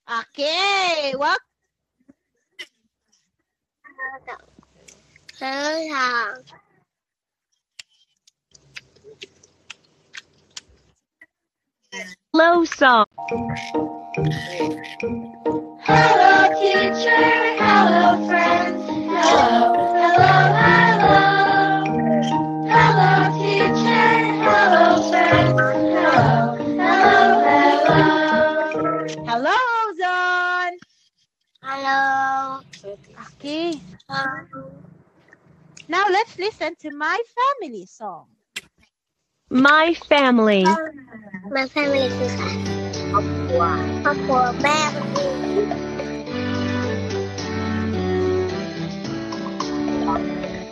Okay, welcome. Hello song. Hello teacher, hello friends, hello, hello, hello. Hello teacher, hello friends, hello, hello, hello. Hello, Ozone. Hello. Okay. Now let's listen to my family song. My family. My family คือใครครอบครัวแม่คนอื่น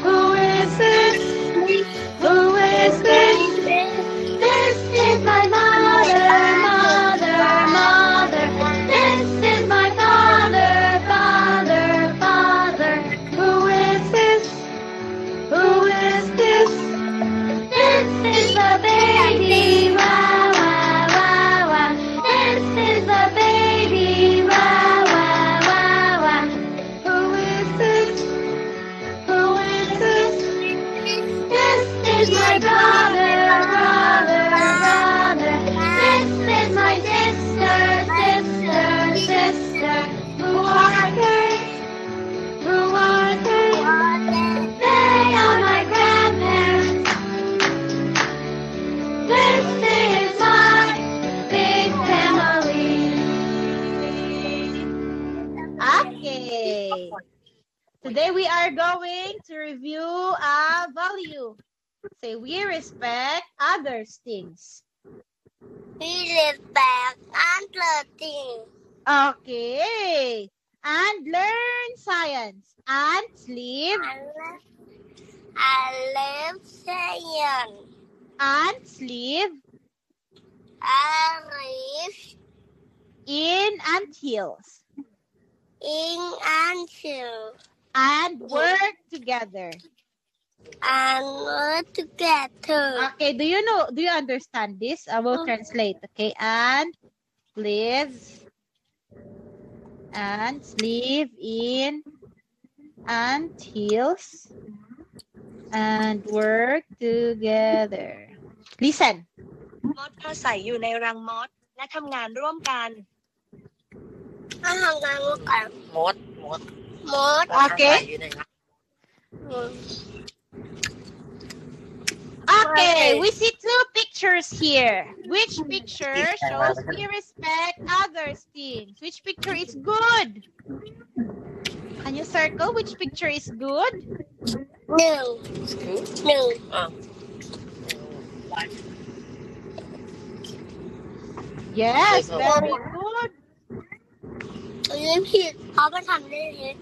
Who is this? Who is this? This is my mother, mother, mother. This is my father, father, father. Who is this? Who is this? This is the baby, wah, wah, wah, wah. This is the baby, wah, wah, wah, wah. Who is this? Who is this? This is my brother, brother, brother. This is my sister, sister, sister. Who are they? Who are they? They are my grandparents. This is my big family. Okay. Today we are going to review a value. Say we respect others' things. We respect other things. Okay. And learn science. And sleep. I love science. And sleep I live in ant hills. in until And work together. and work together. Okay, do you understand this? I will translate. Okay, and lives and live in ant hills and work together. Listen. มดอาศัยอยู่ในรังมดและทำงานร่วมกัน ถ้าทำงานร่วมกัน มด Okay. อยู่ในรัง Okay, we see two pictures here. Which picture shows we respect others' things? Which picture is good? Can you circle which picture is good? หนึ่ง Yes, very good. อันนี้ผิดเพราะมันทำได้เลย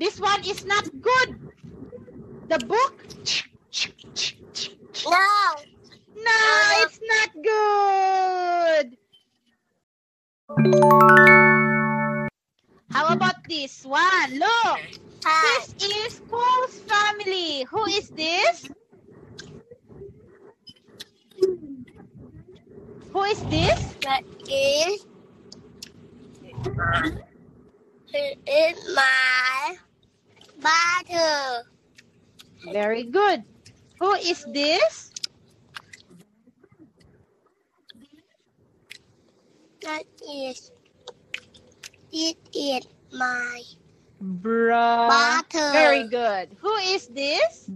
This one is not good. The book. No. No, it's not good. How about this one? Look. This is Paul's family. Who is this? Who is this? That is my brother. Very good. Who is this? That is my brother. Very good. Who is this?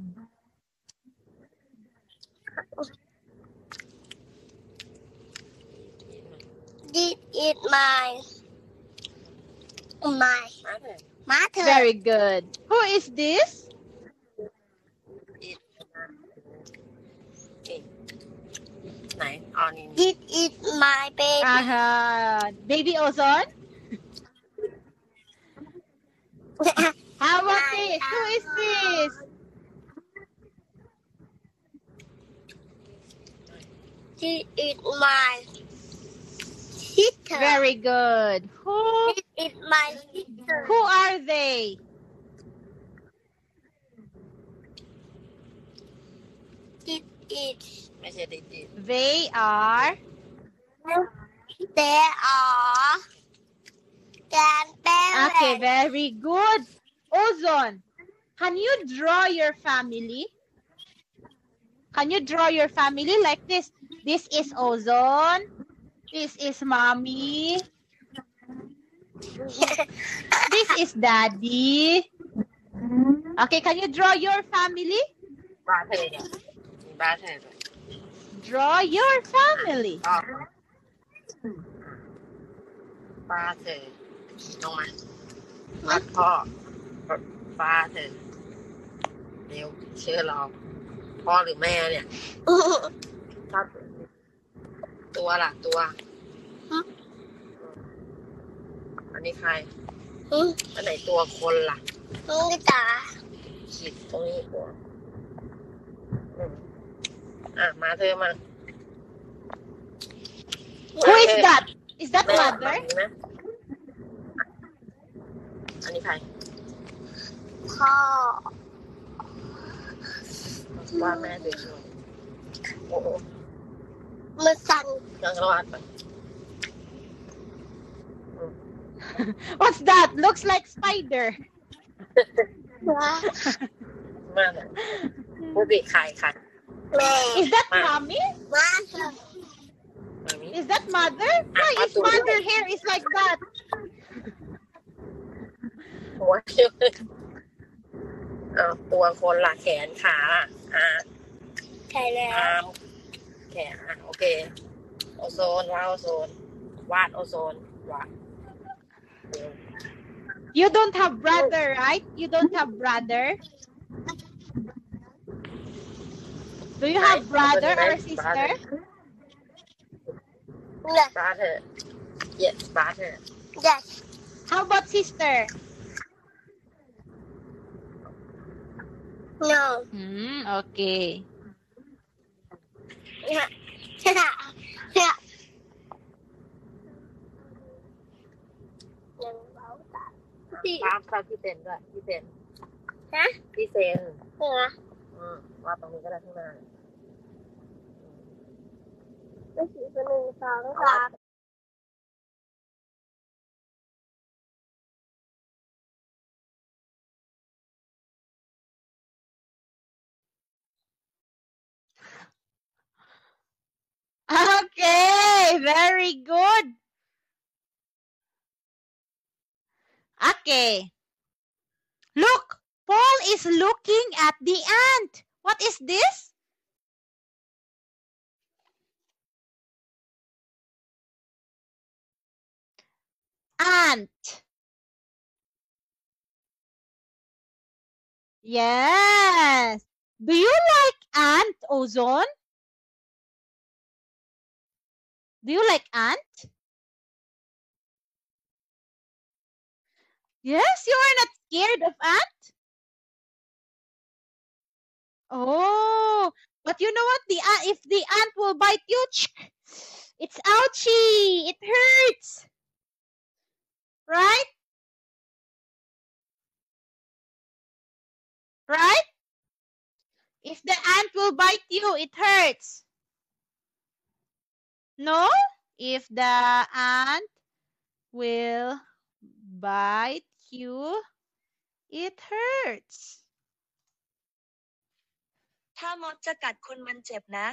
This is my mother. Very good. Who is this? ไหนอ๋อนี่ This is my baby. Baby Ozone. How about this? Who is this? This is my sister. Very good. This is my sister. Who are they? This is ไม่ใช่ดิ They are There are grandparents. Okay, very good. Ozone, can you draw your family? Can you draw your family like this? This is Ozone. This is Mommy. This is Daddy. Okay, can you draw your family? บ้านเธอเนี่ยมีบ้านเธอด้วย Draw your family. ก็ป้าเธอลงมาบ้านพ่อป้าเธอเร็วเชื่อเราพ่อหรือแม่เนี่ยป้าตัวล่ะตัวอันนี้ใครอันไหนตัวคนล่ะ นี่จ๋า ขีดตรงนี้ตัวมาเธอมา Who is that? Is that แม่ mother? นะอันนี้ใคร พ่อ ว่าแม่สวยๆโอ้โห มือสั่น ยังรอดไป What's that? Looks like spider. ว้า มาเลยพูดสิใคร แม่ Is that mommy? มาเถอะ มามิ Is that mother? Why is mother hair is like that? หัวเอาตัวคนละแขนขาล่ะ ใช่แล้ว อาร์มแขนโอเคโอโซนวาดโอโซนวาดโอโซนวาด You don't have brother, right? You don't have brother? Do you have brother or sister? เนี่ย บราเธอร์ yes บราเธอร์ yes How about sister? no Okay. เนี่ยเนี่ยยังเบาตาที่ ตามพี่เซนด้วยพี่เซน ฮะ พี่เซน เหรอ วาดตรงนี้ก็ได้ข้างหน้า ไม่สีเป็น1 2 3 Okay, very good. Okay. Look, Paul is looking at the ant. What is this? Ant. Yes. Do you like ant, Ozone? Do you like ant? Yes, you are not scared of ant? Oh, but you know what? If the ant will bite you, it's ouchy. It hurts. Right? Right? If the ant will bite you, it hurts. No? If the ant will bite you, it hurts. ถ้ามดจะกัดคุณมันเจ็บนะ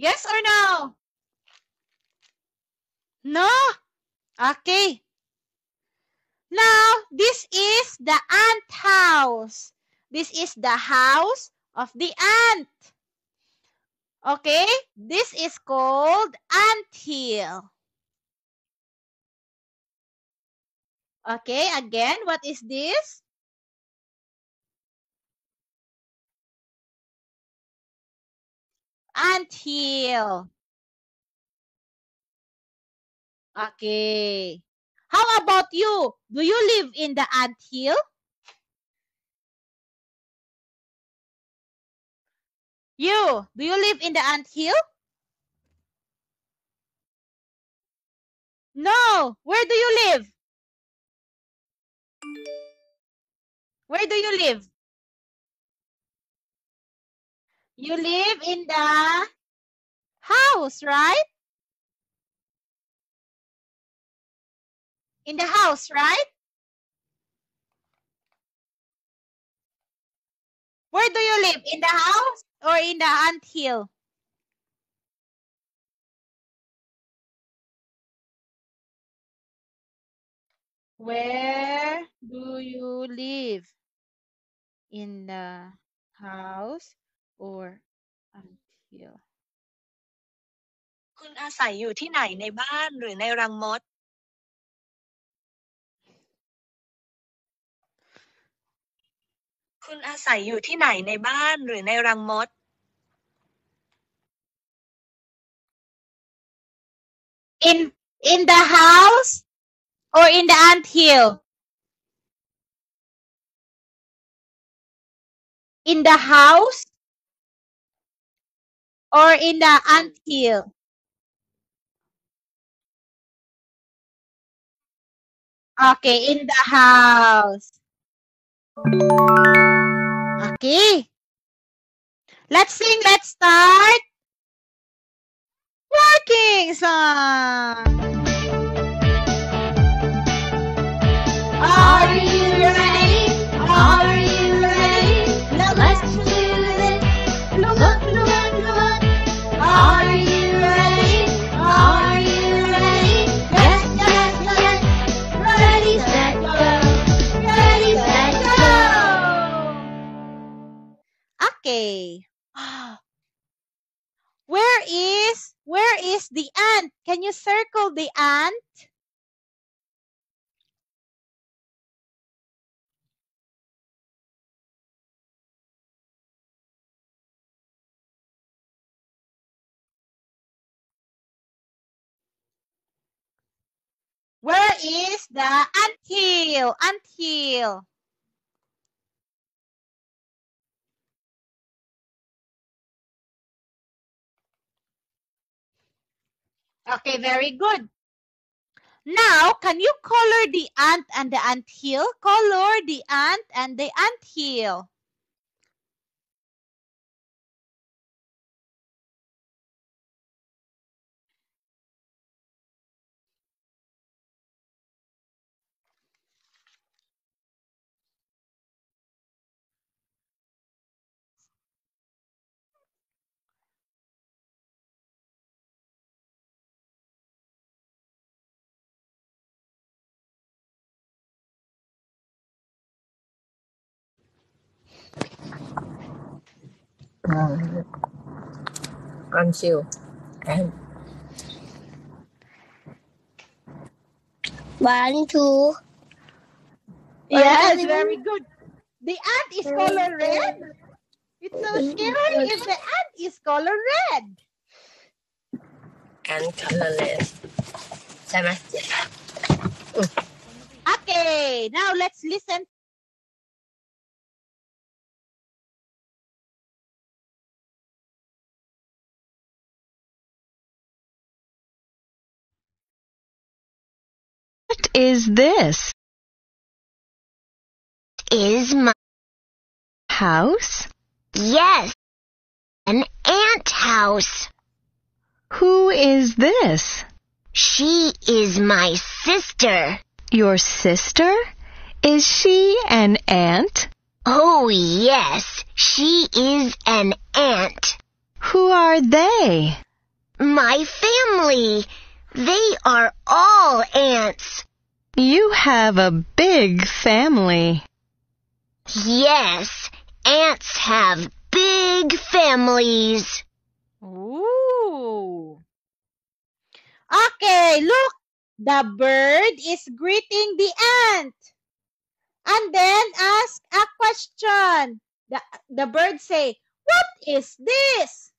Yes or no? No? Okay. Now, this is the ant house. This is the house of the ant. Okay? This is called anthill. Okay, again, what is this? Anthill. Okay. How about you? Do you live in the anthill? Do you live in the anthill? No. Where do you live? Where do you live? You live in the house, right? In the house, right? Where do you live? In the house or in the anthill? Where do you live? In the house or anthill? คุณอาศัยอยู่ที่ไหนในบ้านหรือในรังมด คุณอาศัยอยู่ที่ไหนในบ้านหรือในรังมด In the house or in the anthill? In the house or in the anthill? Okay, in the house. Okay. Let's sing. Let's start. Working song. Are you ready? Are you ready? Let's do this. Look, look, look, look. Are you ready? Are you ready? Yes, yes, yes. Ready, set, go. Ready, set, go. Okay. Where is the ant? Can you circle the ant? Where is the anthill? Anthill. Okay, very good. Now, can you color the ant and the anthill? Color the ant and the anthill. Until and 1, 2. Yes, very good. The ant is color red. It's so scary if the ant is color red. and colorless ใช่ไหม Okay, now let's listen. What is this? Is my House? yes, an ant house. Who is this? She is my sister. Your sister? Is she an ant? Oh, yes, she is an ant. Who are they? My family. They are all ants. You have a big family. Yes, ants have big families. Ooh. Okay, look. The bird is greeting the ant. And then ask a question. The bird say, "What is this?"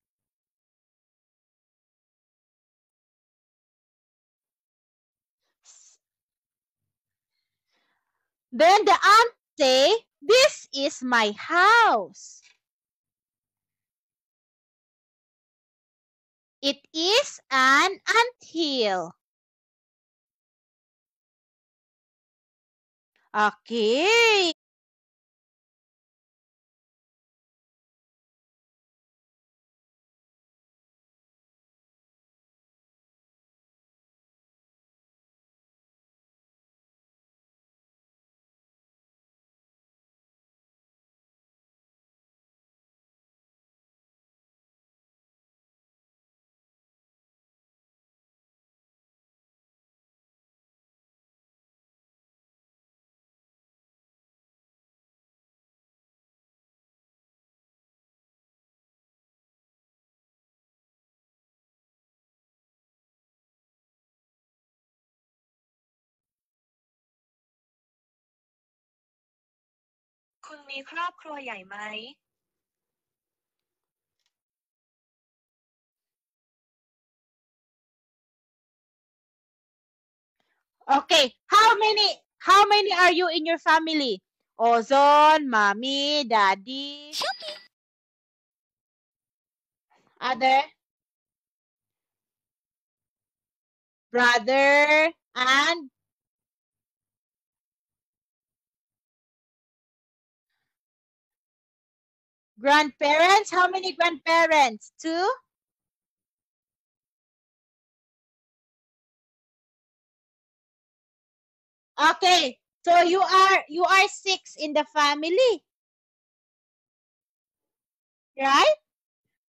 Then the ant say, "This is my house." It is an anthill. Okay. คุณมีครอบครัวใหญ่ไหม Okay, how many are you in your family? Ozone, mommy, daddy. Other? Brother and grandparents. How many grandparents? 2? Okay, so you are 6 in the family, right?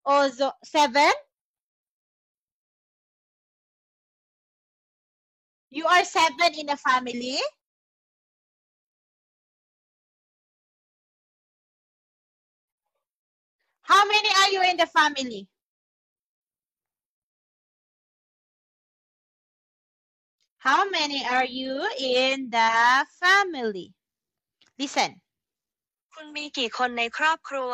Also 7. You are 7 in the family. How many are you in the family? How many are you in the family? Listen. คุณมีกี่คนในครอบครัว